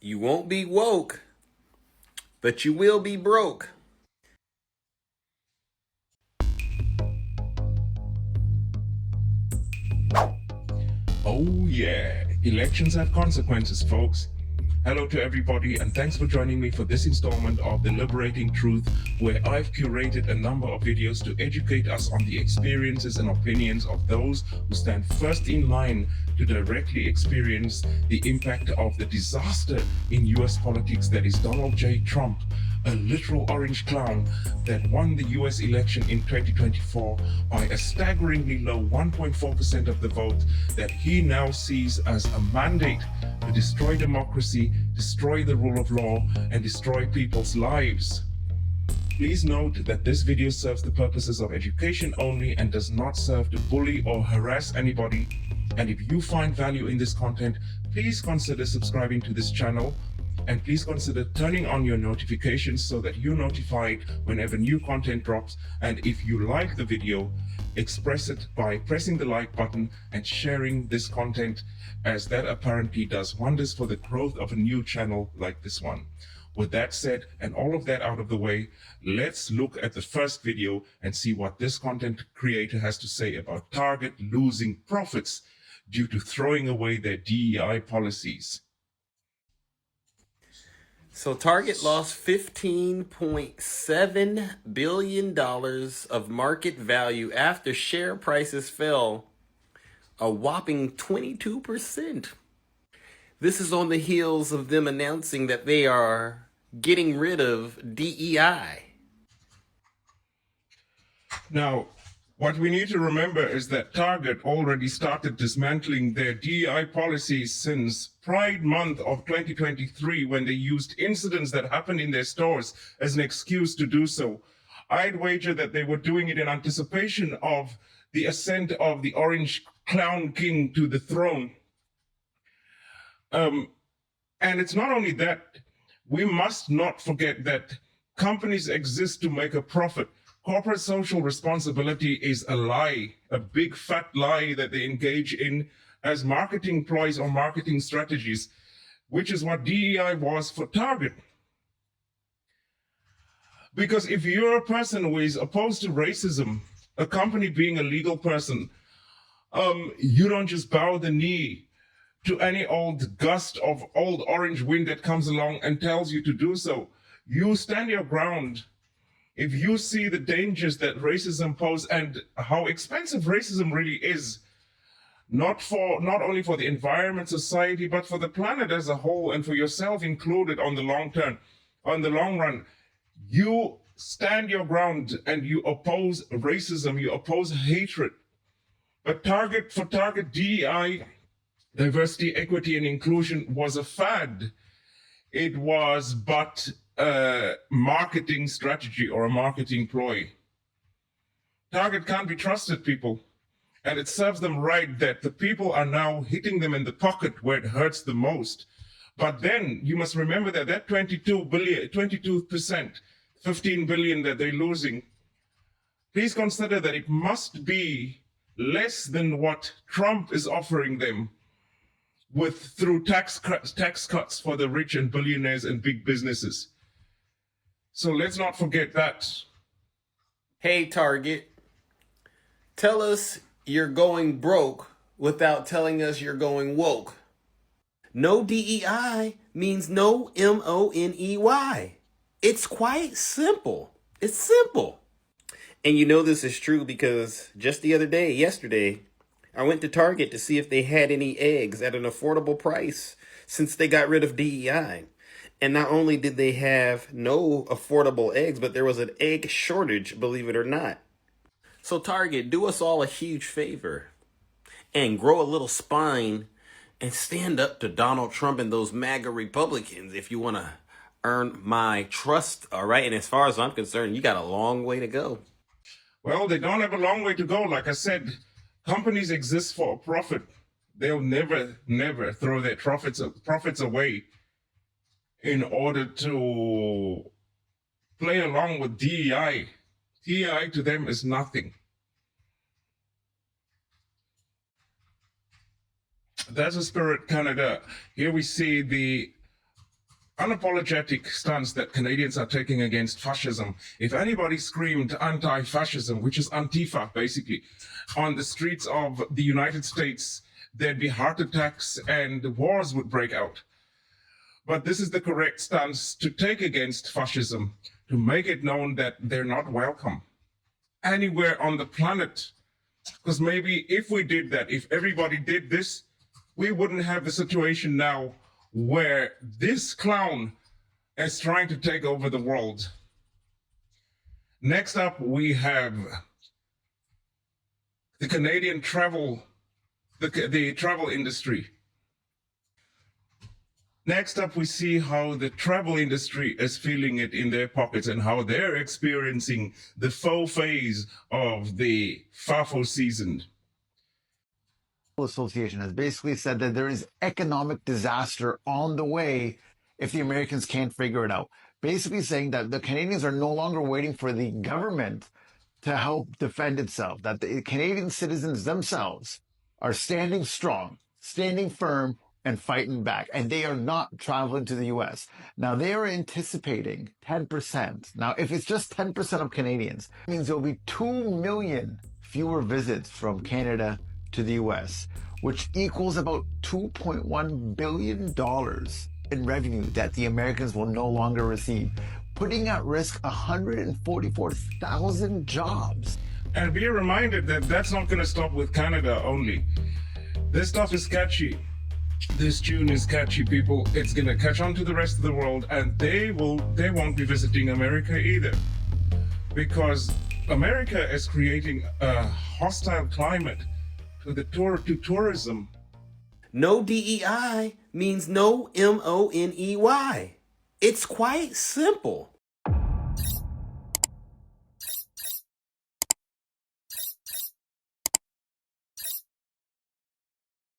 You won't be woke, but you will be broke. Oh yeah, elections have consequences, folks. Hello to everybody, and thanks for joining me for this installment of The Liberating Truth, where I've curated a number of videos to educate us on the experiences and opinions of those who stand first in line to directly experience the impact of the disaster in US politics that is Donald J. Trump, a literal orange clown that won the US election in 2024 by a staggeringly low 1.4% of the vote, that he now sees as a mandate to destroy democracy, destroy the rule of law, and destroy people's lives. Please note that this video serves the purposes of education only and does not serve to bully or harass anybody. And if you find value in this content, please consider subscribing to this channel, and please consider turning on your notifications so that you're notified whenever new content drops. And if you like the video, express it by pressing the like button and sharing this content, as that apparently does wonders for the growth of a new channel like this one. With that said, and all of that out of the way, let's look at the first video and see what this content creator has to say about Target losing profits due to throwing away their DEI policies. So Target lost $15.7 billion of market value after share prices fell a whopping 22%. This is on the heels of them announcing that they are getting rid of DEI. Now, what we need to remember is that Target already started dismantling their DEI policies since Pride Month of 2023, when they used incidents that happened in their stores as an excuse to do so. I'd wager that they were doing it in anticipation of the ascent of the Orange Clown King to the throne. And it's not only that, we must not forget that companies exist to make a profit. Corporate social responsibility is a lie, a big fat lie that they engage in as marketing ploys or marketing strategies, which is what DEI was for Target. Because if you're a person who is opposed to racism, a company being a legal person, you don't just bow the knee to any old gust of old orange wind that comes along and tells you to do so. You stand your ground. If you see the dangers that racism poses and how expensive racism really is, not only for the environment, society, but for the planet as a whole, and for yourself included on the long run, you stand your ground and you oppose racism, you oppose hatred. But for Target, DEI, diversity, equity, and inclusion, was a fad. It was but a marketing strategy or a marketing ploy. Target can't be trusted, people. And it serves them right that the people are now hitting them in the pocket where it hurts the most. But then you must remember that 22%, 15 billion that they're losing, please consider that it must be less than what Trump is offering them through tax cuts for the rich and billionaires and big businesses. So let's not forget that. Hey, Target, tell us you're going broke without telling us you're going woke. No DEI means no MONEY. It's quite simple. It's simple. And you know this is true because just yesterday, I went to Target to see if they had any eggs at an affordable price since they got rid of DEI. And not only did they have no affordable eggs, but there was an egg shortage, believe it or not. So Target, do us all a huge favor and grow a little spine and stand up to Donald Trump and those MAGA Republicans if you want to earn my trust, all right? And as far as I'm concerned, you got a long way to go. Well, they don't have a long way to go. Like I said, companies exist for a profit. They'll never throw their profits away in order to play along with DEI. DEI to them is nothing. That's a spirit Canada. Here we see the unapologetic stance that Canadians are taking against fascism. If anybody screamed anti-fascism, which is Antifa basically, on the streets of the United States, there'd be heart attacks and wars would break out. But this is the correct stance to take against fascism, to make it known that they're not welcome anywhere on the planet. Because maybe if we did that, if everybody did this, we wouldn't have the situation now where this clown is trying to take over the world. Next up, we have the Canadian travel, the travel industry. Next up, we see how the travel industry is feeling it in their pockets and how they're experiencing the faux phase of the FAFO season. Association has basically said that there is economic disaster on the way if the Americans can't figure it out. Basically saying that the Canadians are no longer waiting for the government to help defend itself, that the Canadian citizens themselves are standing strong, standing firm, and fighting back. And they are not traveling to the US. Now, they are anticipating 10%. Now, if it's just 10% of Canadians, it means there will be 2 million fewer visits from Canada to the US, which equals about $2.1 billion in revenue that the Americans will no longer receive, putting at risk 144,000 jobs. And be reminded that that's not going to stop with Canada only. This stuff is catchy. This tune is catchy, people. It's going to catch on to the rest of the world, and they won't be visiting America either. Because America is creating a hostile climate to tourism. No DEI means no MONEY. It's quite simple.